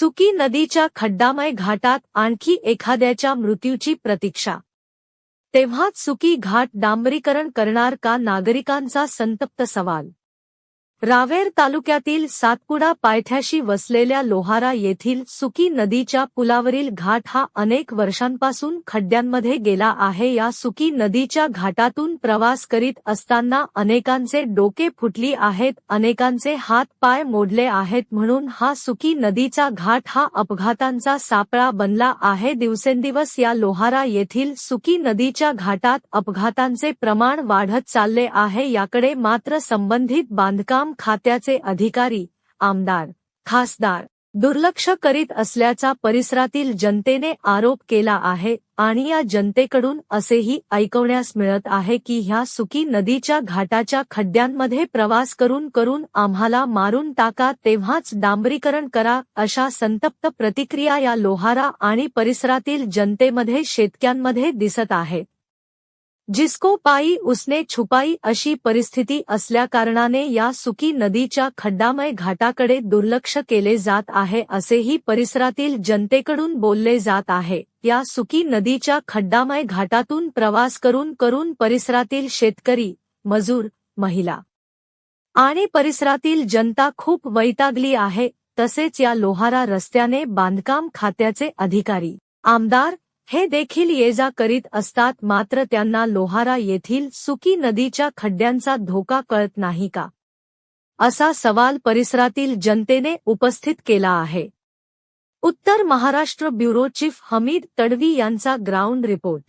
सुकी नदीच्या खड्डामय घाटात आणखी एखाद्याच्या मृत्यूची प्रतीक्षा. तेव्हाच सुकी घाट डांबरीकरण करणार का, नागरिकांचा संतप्त सवाल. रावेर तालुक्यातील सातपुडा पायथ्याशी वसलेल्या लोहारा येथील सुकी नदीच्या पुलावरील घाट हा अनेक वर्षांपासून खड्ड्यांमध्ये गेला आहे. या सुकी नदीच्या घाटातून प्रवास करीत असताना अनेकांचे डोके फुटली आहेत, अनेकांचे हात पाय मोडले आहेत. म्हणून हा सुकी नदीचा घाट हा अपघातांचा सापळा बनला आहे. दिवसेंदिवस या लोहारा येथील सुकी नदीच्या घाटात अपघातांचे प्रमाण वाढत चालले आहे. याकडे मात्र संबंधित बांधकाम खात्याचे अधिकारी, आमदार, खासदार दुर्लक्ष करीत असल्याचा परिसरातील जनतेने आरोप केला आहे. आणि या जनतेकडून असेही ऐकवण्यास मिळत आहे की ह्या सुकी नदीच्या घाटाच्या खड्ड्यांमध्ये प्रवास करून करून आम्हाला मारून टाका, तेव्हाच डांबरीकरण करा, अशा संतप्त प्रतिक्रिया या लोहारा आणि परिसरातील जनतेमध्ये, शेतकऱ्यांमध्ये दिसत आहेत. जिसको पाई उसने छुपाई अशी परिस्थिती असल्याकारणाने या सुकी नदीच्या खड्डामय घाटाकडे दुर्लक्ष केले जात आहे, असेही परिसरातील जनतेकडून बोलले जात आहे. या सुकी नदीच्या खड्डामय घाटातून प्रवास करून करून परिसरातील शेतकरी, मजूर, महिला आणि परिसरातील जनता खूप वैतागली आहे. तसेच या लोहारा रस्त्याने बांधकाम खात्याचे अधिकारी, आमदार हे देखील ये-जा करीत असतात, मात्र त्यांना लोहारा येथील सुकी नदीच्या खड्ड्यांचा धोका कळत नाही का, असा सवाल परिसरातील जनतेने उपस्थित केला आहे. उत्तर महाराष्ट्र ब्युरो चीफ हमीद तडवी यांचा ग्राउंड रिपोर्ट.